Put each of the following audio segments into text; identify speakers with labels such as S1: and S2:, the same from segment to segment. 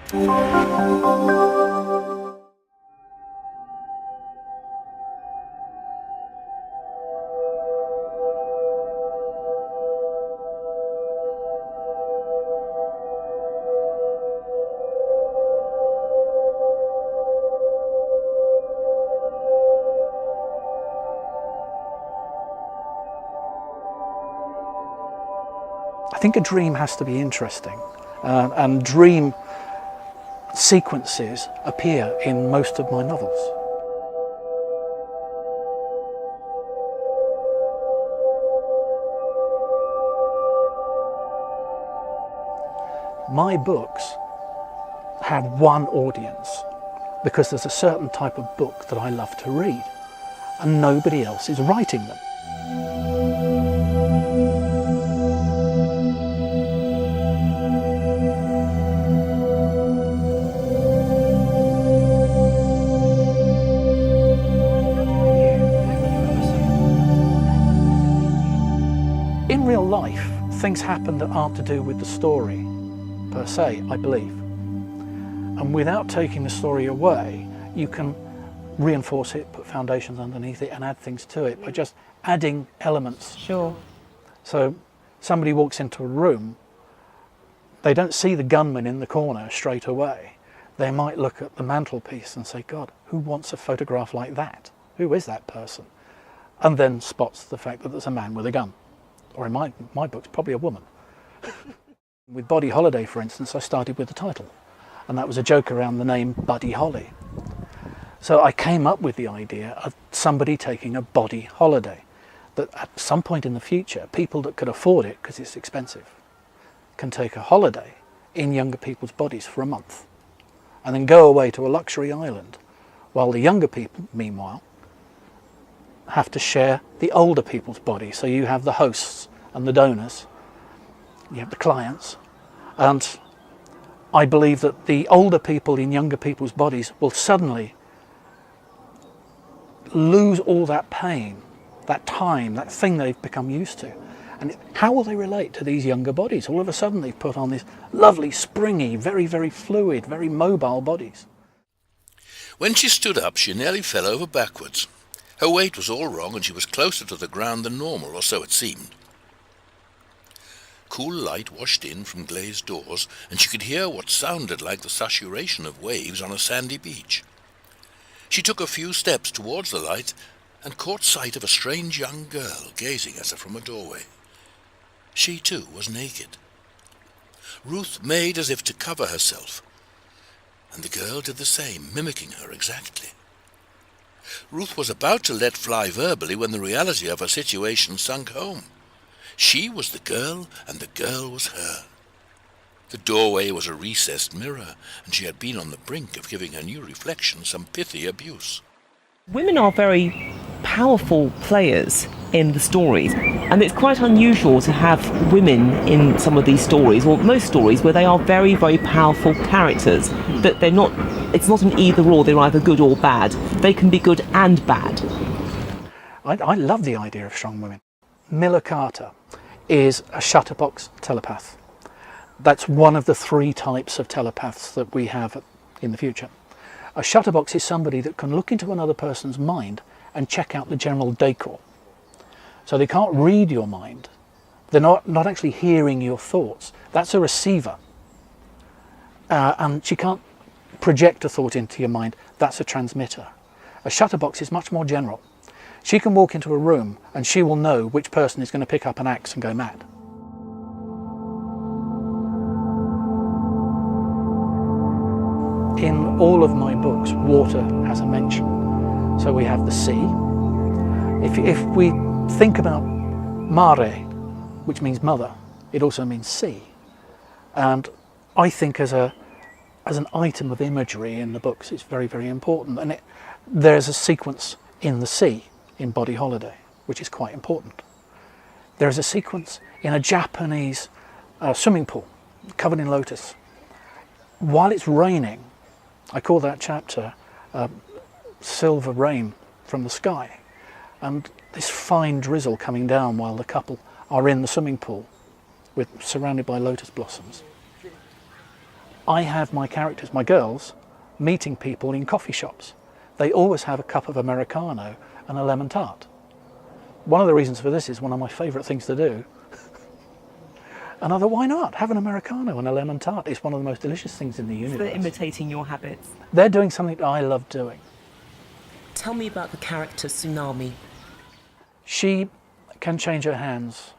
S1: I think a dream has to be interesting, and dream sequences appear in most of my novels. My books have one audience because there's a certain type of book that I love to read, and nobody else is writing them. In real life, things happen that aren't to do with the story per se, I believe. And without taking the story away, you can reinforce it, put foundations underneath it and add things to it by just adding elements.
S2: Sure.
S1: So somebody walks into a room, they don't see the gunman in the corner straight away. They might look at the mantelpiece and say, God, who wants a photograph like that? Who is that person? And then spots the fact that there's a man with a gun. Or in my books, probably a woman. With Body Holiday, for instance, I started with the title. And that was a joke around the name Buddy Holly. So I came up with the idea of somebody taking a body holiday. That at some point in the future, people that could afford it, because it's expensive, can take a holiday in younger people's bodies for a month. And then go away to a luxury island. While the younger people, meanwhile, have to share the older people's body. So you have the hosts and the donors, you have the clients, and I believe that the older people in younger people's bodies will suddenly lose all that pain, that time, that thing they've become used to. And how will they relate to these younger bodies? All of a sudden they've put on these lovely, springy, very, very fluid, very mobile bodies.
S3: When she stood up, she nearly fell over backwards. Her weight was all wrong and she was closer to the ground than normal, or so it seemed. Cool light washed in from glazed doors, and she could hear what sounded like the susurration of waves on a sandy beach. She took a few steps towards the light and caught sight of a strange young girl gazing at her from a doorway. She too was naked. Ruth made as if to cover herself, and the girl did the same, mimicking her exactly. Ruth was about to let fly verbally when the reality of her situation sunk home. She was the girl, and the girl was her. The doorway was a recessed mirror, and she had been on the brink of giving her new reflection some pithy abuse.
S2: Women are very powerful players in the stories, and it's quite unusual to have women in some of these stories, or most stories, where they are very, very powerful characters. That they're not, it's not an either or, they're either good or bad. They can be good and bad.
S1: I love the idea of strong women. Miller Carter is a shutterbox telepath. That's one of the 3 types of telepaths that we have in the future. A shutterbox is somebody that can look into another person's mind and check out the general decor. So they can't read your mind. They're not actually hearing your thoughts. That's a receiver. And she can't project a thought into your mind. That's a transmitter. A shutterbox is much more general. She can walk into a room and she will know which person is going to pick up an axe and go mad. In all of my books, water has a mention. So we have the sea. If we think about mare, which means mother, it also means sea. And I think as an item of imagery in the books, it's very, very important. And there's a sequence in the sea in Body Holiday, which is quite important. There's a sequence in a Japanese swimming pool covered in lotus. While it's raining, I call that chapter Silver Rain from the Sky. And this fine drizzle coming down while the couple are in the swimming pool surrounded by lotus blossoms. I have my characters, my girls, meeting people in coffee shops. They always have a cup of Americano and a lemon tart. One of the reasons for this is one of my favourite things to do. And I thought, why not? Have an Americano and a lemon tart. It's one of the most delicious things in the universe.
S2: They're imitating your habits.
S1: They're doing something that I love doing.
S2: Tell me about the character Tsunami.
S1: She can change her hands.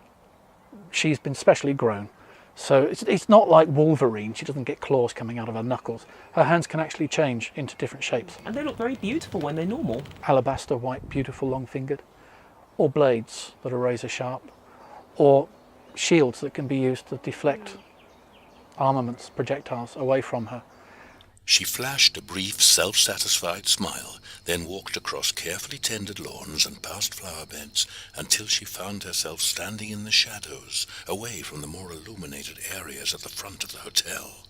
S1: She's been specially grown. So it's not like Wolverine. She doesn't get claws coming out of her knuckles. Her hands can actually change into different shapes.
S2: And they look very beautiful when they're normal.
S1: Alabaster, white, beautiful, long-fingered. Or blades that are razor sharp. Or shields that can be used to deflect armaments, projectiles away from her.
S3: She flashed a brief, self-satisfied smile, then walked across carefully tended lawns and past flower beds until she found herself standing in the shadows, away from the more illuminated areas at the front of the hotel.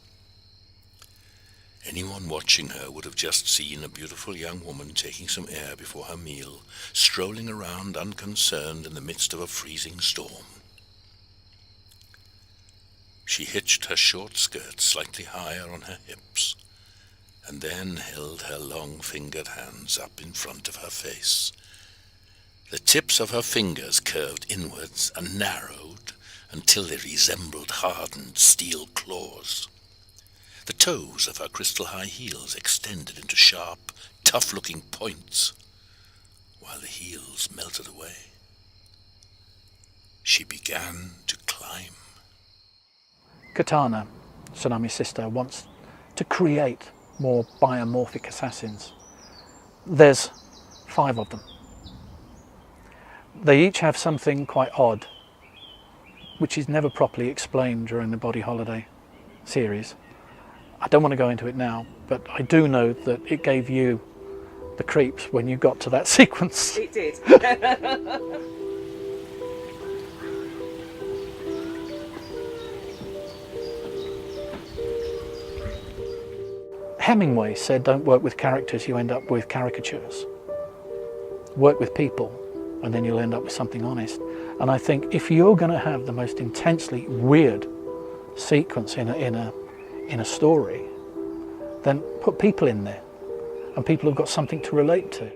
S3: Anyone watching her would have just seen a beautiful young woman taking some air before her meal, strolling around unconcerned in the midst of a freezing storm. She hitched her short skirt slightly higher on her hips, and then held her long-fingered hands up in front of her face. The tips of her fingers curved inwards and narrowed until they resembled hardened steel claws. The toes of her crystal-high heels extended into sharp, tough-looking points, while the heels melted away. She began to climb.
S1: Katana, Tsunami's sister, wants to create more biomorphic assassins. There's 5 of them. They each have something quite odd, which is never properly explained during the Body Holiday series. I don't want to go into it now, but I do know that it gave you the creeps when you got to that sequence.
S2: It did.
S1: Hemingway said, don't work with characters, you end up with caricatures. Work with people, and then you'll end up with something honest. And I think if you're going to have the most intensely weird sequence in a story, then put people in there, and people have got something to relate to.